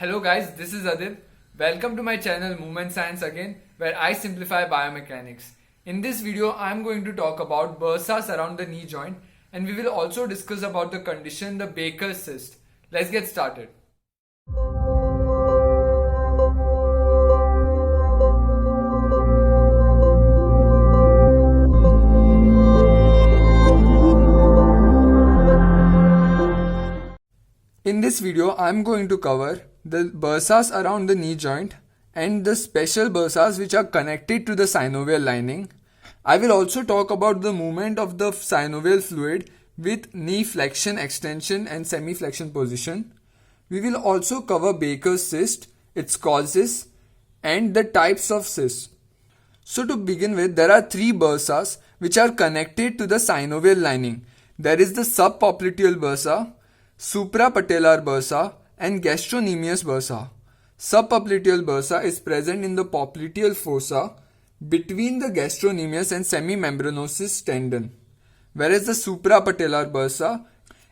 Hello guys, this is Adit. Welcome to my channel Movement Science again, where I simplify biomechanics. In this video, I am going to talk about bursas around the knee joint, and we will also discuss about the condition the Baker's cyst. Let's get started. In this video, I am going to cover the bursas around the knee joint and the special bursas which are connected to the synovial lining. I will also talk about the movement of the synovial fluid with knee flexion, extension and semi-flexion position. We will also cover Baker's cyst, its causes and the types of cysts. So to begin with, there are three bursas which are connected to the synovial lining. There is the subpopliteal bursa, supra-patellar bursa and gastronemius bursa. Subpopliteal bursa is present in the popliteal fossa between the gastronemius and semimembranosus tendon, whereas the suprapatellar bursa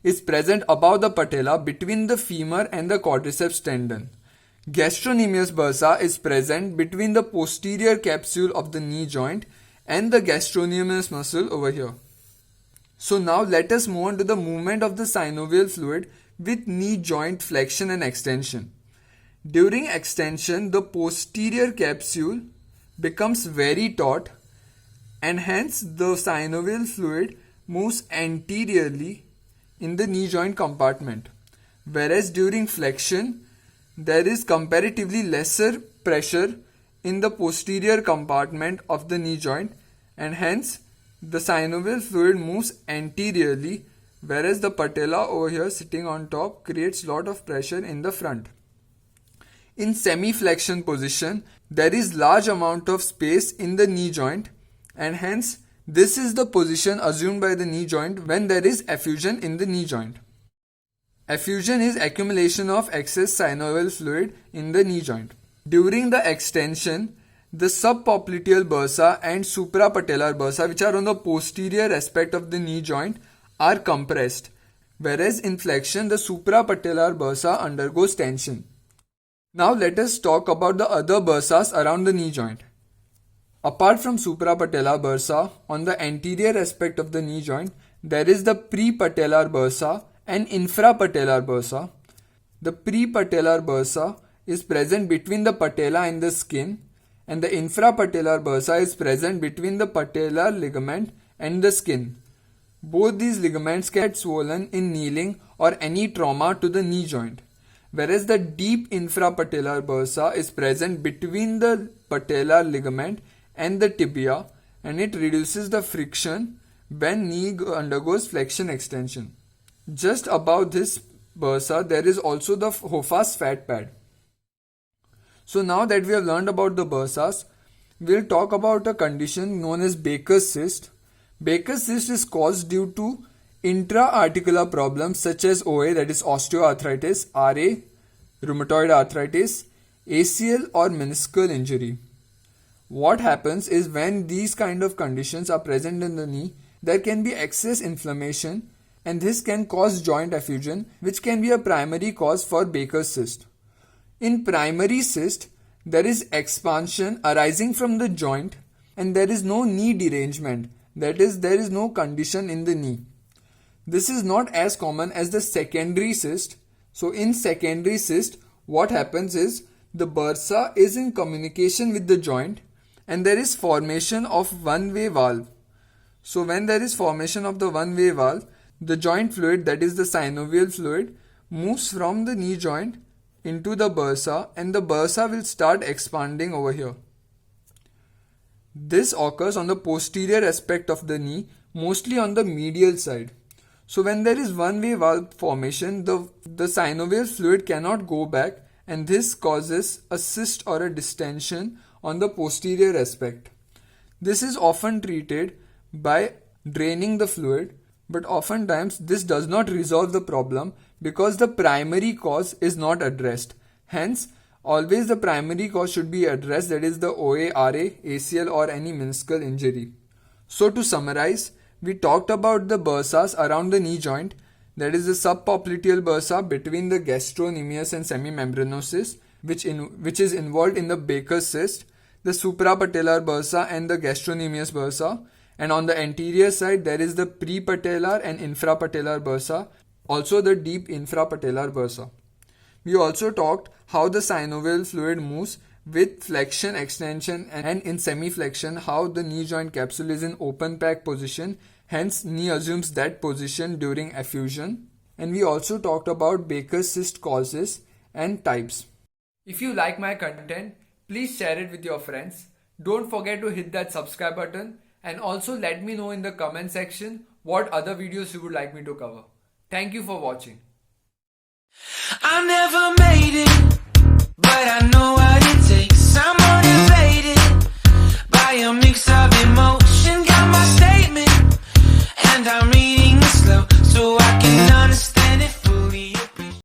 is present above the patella between the femur and the quadriceps tendon. Gastronemius bursa is present between the posterior capsule of the knee joint and the gastrocnemius muscle over here. So now let us move on to the movement of the synovial fluid with knee joint flexion and extension. During extension, the posterior capsule becomes very taut and hence the synovial fluid moves anteriorly in the knee joint compartment. Whereas during flexion, there is comparatively lesser pressure in the posterior compartment of the knee joint and hence the synovial fluid moves anteriorly, whereas the patella over here sitting on top creates lot of pressure in the front. In semi-flexion position, there is large amount of space in the knee joint and hence this is the position assumed by the knee joint when there is effusion in the knee joint. Effusion is accumulation of excess synovial fluid in the knee joint. During the extension, the subpopliteal bursa and suprapatellar bursa, which are on the posterior aspect of the knee joint, are compressed, whereas in flexion the suprapatellar bursa undergoes tension. Now let us talk about the other bursas around the knee joint. Apart from suprapatellar bursa, on the anterior aspect of the knee joint, there is the prepatellar bursa and infrapatellar bursa. The prepatellar bursa is present between the patella and the skin, and the infrapatellar bursa is present between the patellar ligament and the skin. Both these ligaments get swollen in kneeling or any trauma to the knee joint, whereas the deep infrapatellar bursa is present between the patellar ligament and the tibia and it reduces the friction when knee undergoes flexion extension. Just above this bursa, there is also the Hoffa's fat pad. So now that we have learned about the bursas, we will talk about a condition known as Baker's cyst. Baker's cyst is caused due to intra-articular problems such as OA, that is osteoarthritis, RA, rheumatoid arthritis, ACL or meniscal injury. What happens is when these kind of conditions are present in the knee, there can be excess inflammation and this can cause joint effusion, which can be a primary cause for Baker's cyst. In primary cyst, there is expansion arising from the joint and there is no knee derangement, that is, there is no condition in the knee. This is not as common as the secondary cyst. So in secondary cyst, what happens is the bursa is in communication with the joint and there is formation of one-way valve. So when there is formation of the one-way valve, the joint fluid, that is the synovial fluid, moves from the knee joint into the bursa and the bursa will start expanding over here. This occurs on the posterior aspect of the knee, mostly on the medial side. So when there is one-way valve formation, the synovial fluid cannot go back and this causes a cyst or a distension on the posterior aspect. This is often treated by draining the fluid, but oftentimes this does not resolve the problem because the primary cause is not addressed. Hence, always the primary cause should be addressed, that is the OA, RA, ACL or any meniscal injury. So to summarize, we talked about the bursas around the knee joint. That is the subpopliteal bursa between the gastronemius and semimembranosus, which is involved in the Baker's cyst, the suprapatellar bursa and the gastronemius bursa, and on the anterior side there is the prepatellar and infrapatellar bursa, also the deep infrapatellar bursa. We also talked how the synovial fluid moves with flexion, extension, and in semiflexion how the knee joint capsule is in open pack position, hence knee assumes that position during effusion. And we also talked about Baker's cyst causes and types. If you like my content, please share it with your friends. Don't forget to hit that subscribe button and also let me know in the comment section what other videos you would like me to cover. Thank you for watching.